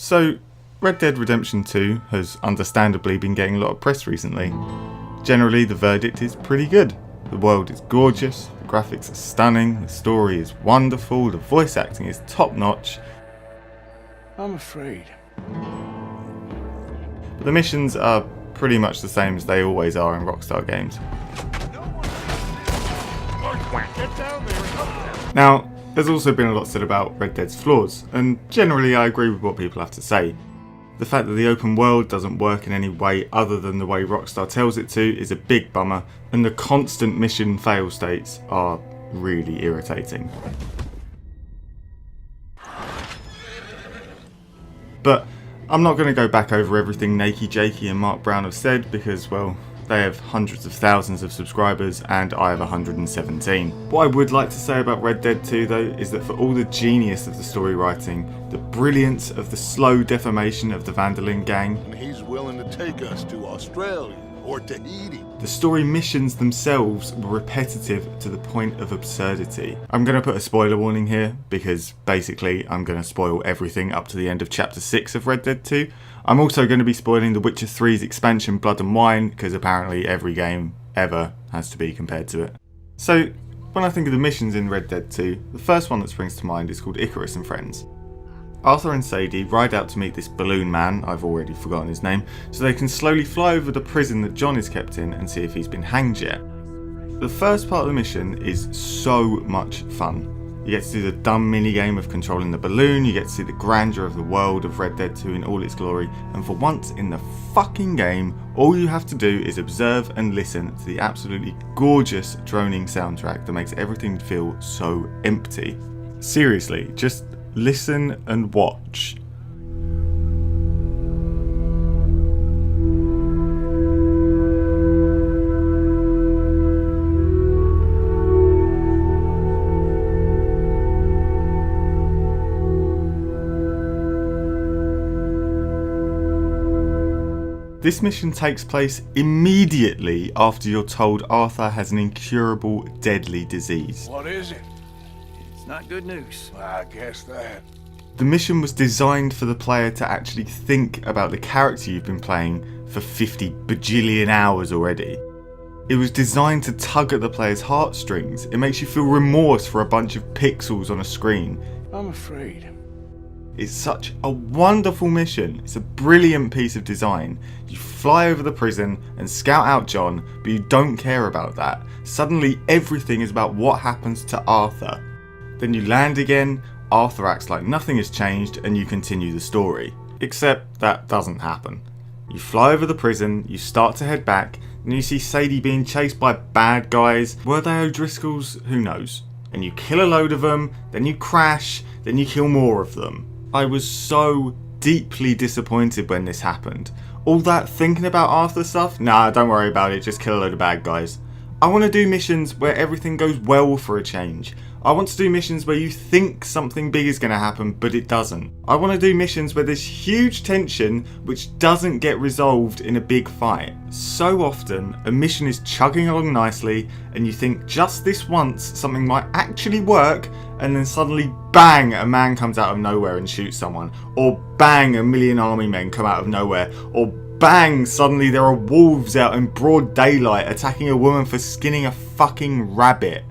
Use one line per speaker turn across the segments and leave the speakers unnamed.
So, Red Dead Redemption 2 has understandably been getting a lot of press recently. Generally, the verdict is pretty good. The world is gorgeous, the graphics are stunning, the story is wonderful, the voice acting is top notch.
I'm afraid.
But the missions are pretty much the same as they always are in Rockstar games. Now, there's also been a lot said about Red Dead's flaws, and generally I agree with what people have to say. The fact that the open world doesn't work in any way other than the way Rockstar tells it to is a big bummer, and the constant mission fail states are really irritating. But I'm not going to go back over everything Nakey Jakey and Mark Brown have said because, well, they have hundreds of thousands of subscribers and I have 117. What I would like to say about Red Dead 2 though is that for all the genius of the story writing, the brilliance of the slow defamation of the Van der Linde gang,
And he's willing to take us to Australia or Tahiti.
the story missions themselves were repetitive to the point of absurdity. I'm going to put a spoiler warning here because basically I'm going to spoil everything up to the end of chapter 6 of Red Dead 2. I'm also going to be spoiling The Witcher 3's expansion Blood and Wine because apparently every game ever has to be compared to it. So when I think of the missions in Red Dead 2, the first one that springs to mind is called Icarus and Friends. Arthur and Sadie ride out to meet this balloon man, I've already forgotten his name, so they can slowly fly over the prison that John is kept in and see if he's been hanged yet. The first part of the mission is so much fun. You get to do the dumb minigame of controlling the balloon, you get to see the grandeur of the world of Red Dead 2 in all its glory, and for once in the fucking game, all you have to do is observe and listen to the absolutely gorgeous droning soundtrack that makes everything feel so empty. Seriously, just listen and watch. This mission takes place immediately after you're told Arthur has an incurable, deadly disease.
What is it?
It's not good news.
I guess that.
The mission was designed for the player to actually think about the character you've been playing for 50 bajillion hours already. It was designed to tug at the player's heartstrings. It makes you feel remorse for a bunch of pixels on a screen.
I'm afraid.
It's such a wonderful mission. It's a brilliant piece of design. You fly over the prison and scout out John, but you don't care about that. Suddenly everything is about what happens to Arthur. Then you land again, Arthur acts like nothing has changed, and you continue the story. Except that doesn't happen. You fly over the prison, you start to head back, and you see Sadie being chased by bad guys. Were they O'Driscolls? Who knows? And you kill a load of them, then you crash, then you kill more of them. I was so deeply disappointed when this happened. All that thinking about Arthur stuff? Nah, don't worry about it, just kill a load of bad guys. I want to do missions where everything goes well for a change. I want to do missions where you think something big is going to happen, but it doesn't. I want to do missions where there's huge tension which doesn't get resolved in a big fight. So often, a mission is chugging along nicely, and you think just this once something might actually work, and then suddenly bang, a man comes out of nowhere and shoots someone. Or bang, a million army men come out of nowhere. Or bang, suddenly there are wolves out in broad daylight attacking a woman for skinning a fucking rabbit.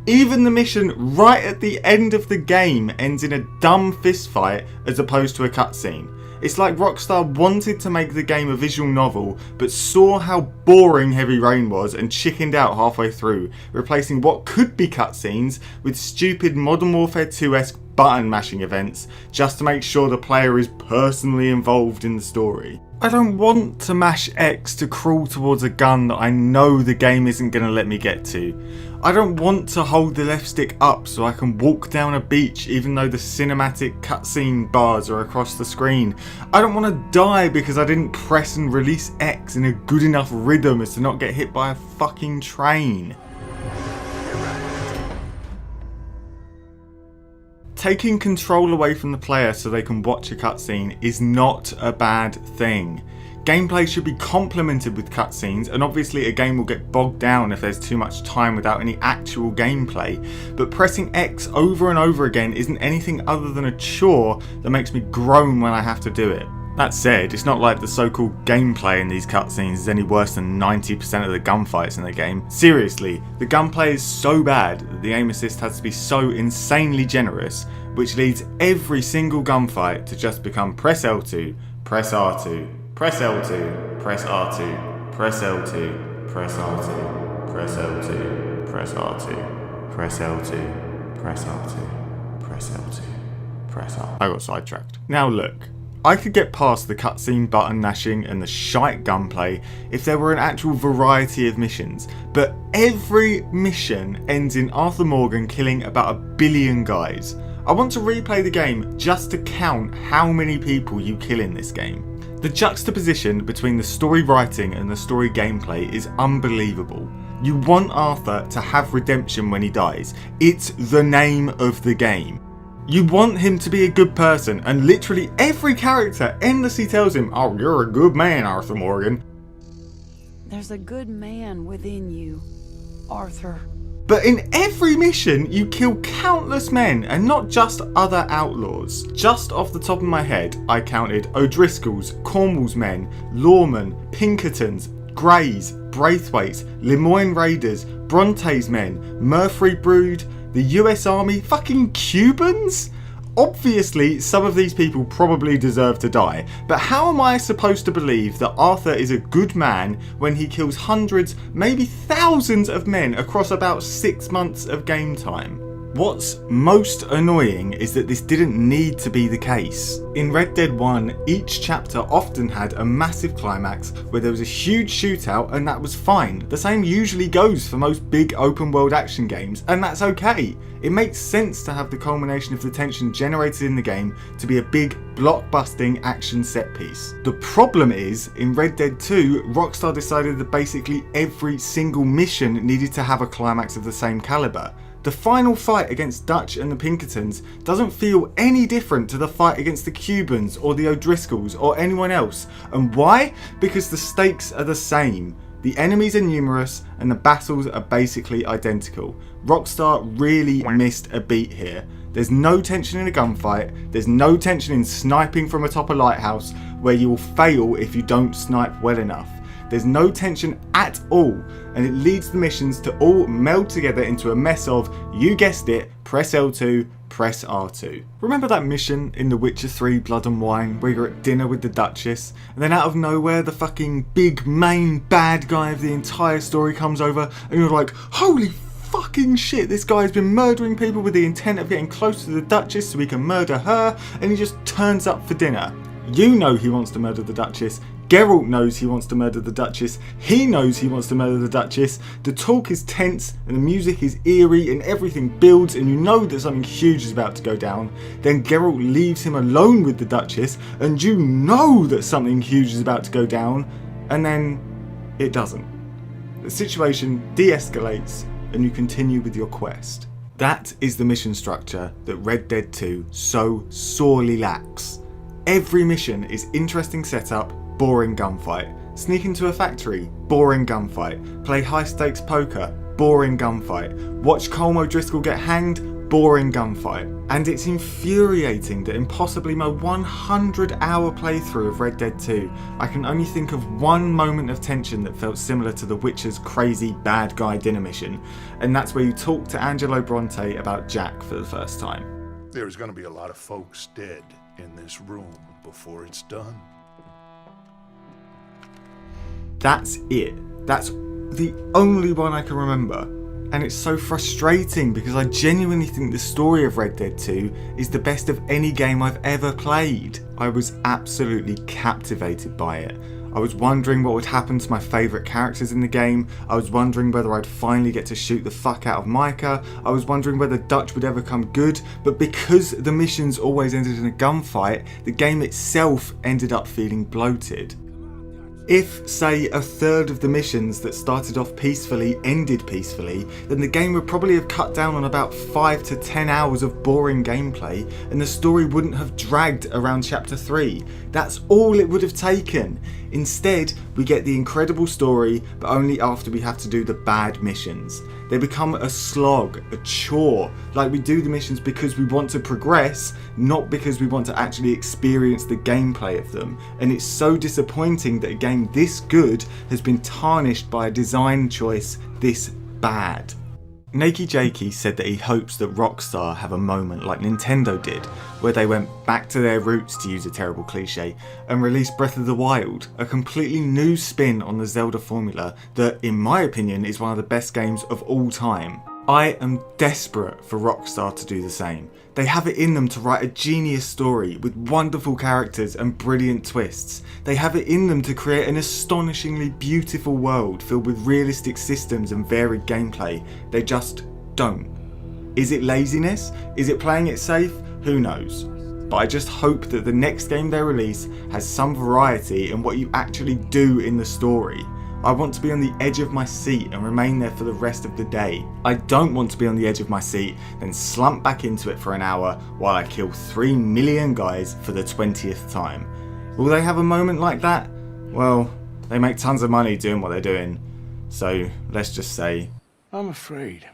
Even the mission right at the end of the game ends in a dumb fistfight as opposed to a cutscene. It's like Rockstar wanted to make the game a visual novel, but saw how boring Heavy Rain was and chickened out halfway through, replacing what could be cutscenes with stupid Modern Warfare 2-esque button mashing events just to make sure the player is personally involved in the story. I don't want to mash X to crawl towards a gun that I know the game isn't going to let me get to. I don't want to hold the left stick up so I can walk down a beach even though the cinematic cutscene bars are across the screen. I don't want to die because I didn't press and release X in a good enough rhythm as to not get hit by a fucking train. Taking control away from the player so they can watch a cutscene is not a bad thing. Gameplay should be complemented with cutscenes, and obviously a game will get bogged down if there's too much time without any actual gameplay, but pressing X over and over again isn't anything other than a chore that makes me groan when I have to do it. That said, it's not like the so-called gameplay in these cutscenes is any worse than 90% of the gunfights in the game. Seriously, the gunplay is so bad that the aim assist has to be so insanely generous, which leads every single gunfight to just become press L2, press R2, press L2, press R2, press L2, press R2, press L2, press R2, press L2, press R2, press L2, press R2. I got sidetracked. Now look, I could get past the cutscene button gnashing and the shite gunplay if there were an actual variety of missions, but every mission ends in Arthur Morgan killing about 1 billion guys. I want to replay the game just to count how many people you kill in this game. The juxtaposition between the story writing and the story gameplay is unbelievable. You want Arthur to have redemption when he dies. It's the name of the game. You want him to be a good person, and literally every character endlessly tells him, "Oh, you're a good man, Arthur Morgan."
There's a good man within you, Arthur.
But in every mission, you kill countless men, and not just other outlaws. Just off the top of my head, I counted O'Driscolls, Cornwall's men, Lawmen, Pinkertons, Greys, Braithwaites, Lemoyne Raiders, Bronte's men, Murfree Brood, the US Army, fucking Cubans? Obviously, some of these people probably deserve to die, but how am I supposed to believe that Arthur is a good man when he kills hundreds, maybe thousands of men across about 6 months of game time? What's most annoying is that this didn't need to be the case. In Red Dead 1, each chapter often had a massive climax where there was a huge shootout, and that was fine. The same usually goes for most big open world action games, and that's okay. It makes sense to have the culmination of the tension generated in the game to be a big blockbusting action set piece. The problem is, in Red Dead 2, Rockstar decided that basically every single mission needed to have a climax of the same caliber. The final fight against Dutch and the Pinkertons doesn't feel any different to the fight against the Cubans or the O'Driscolls or anyone else. And why? Because the stakes are the same. The enemies are numerous and the battles are basically identical. Rockstar really missed a beat here. There's no tension in a gunfight, there's no tension in sniping from atop a lighthouse where you will fail if you don't snipe well enough. There's no tension at all, and it leads the missions to all meld together into a mess of, you guessed it, press L2, press R2. Remember that mission in The Witcher 3 Blood and Wine where you're at dinner with the Duchess, and then out of nowhere the fucking big main bad guy of the entire story comes over and you're like, holy fucking shit, this guy's been murdering people with the intent of getting close to the Duchess so he can murder her, and he just turns up for dinner. You know he wants to murder the Duchess. Geralt knows he wants to murder the Duchess. He knows he wants to murder the Duchess. The talk is tense and the music is eerie and everything builds and you know that something huge is about to go down. Then Geralt leaves him alone with the Duchess and you know that something huge is about to go down, and then it doesn't. The situation de-escalates and you continue with your quest. That is the mission structure that Red Dead 2 so sorely lacks. Every mission is interesting setup, boring gunfight. Sneak into a factory, boring gunfight. Play high stakes poker, boring gunfight. Watch Colm O'Driscoll get hanged, boring gunfight. And it's infuriating that in possibly my 100-hour playthrough of Red Dead 2, I can only think of one moment of tension that felt similar to The Witcher's crazy bad guy dinner mission, and that's where you talk to Angelo Bronte about Jack for the first time.
There's gonna be a lot of folks dead in this room before it's done.
That's it. That's the only one I can remember. And it's so frustrating because I genuinely think the story of Red Dead 2 is the best of any game I've ever played. I was absolutely captivated by it. I was wondering what would happen to my favourite characters in the game. I was wondering whether I'd finally get to shoot the fuck out of Micah. I was wondering whether Dutch would ever come good. But because the missions always ended in a gunfight, the game itself ended up feeling bloated. If, say, a third of the missions that started off peacefully ended peacefully, then the game would probably have cut down on about 5 to 10 hours of boring gameplay, and the story wouldn't have dragged around chapter 3. That's all it would have taken. Instead, we get the incredible story, but only after we have to do the bad missions. They become a slog, a chore, like we do the missions because we want to progress, not because we want to actually experience the gameplay of them. And it's so disappointing that a game this good has been tarnished by a design choice this bad. Nakey Jakey said that he hopes that Rockstar have a moment like Nintendo did, where they went back to their roots, to use a terrible cliche, and released Breath of the Wild, a completely new spin on the Zelda formula that, in my opinion, is one of the best games of all time. I am desperate for Rockstar to do the same. They have it in them to write a genius story with wonderful characters and brilliant twists. They have it in them to create an astonishingly beautiful world filled with realistic systems and varied gameplay. They just don't. Is it laziness? Is it playing it safe? Who knows? But I just hope that the next game they release has some variety in what you actually do in the story. I want to be on the edge of my seat and remain there for the rest of the day. I don't want to be on the edge of my seat, then slump back into it for an hour while I kill 3 million guys for the 20th time. Will they have a moment like that? Well, they make tons of money doing what they're doing. So let's just say,
I'm afraid.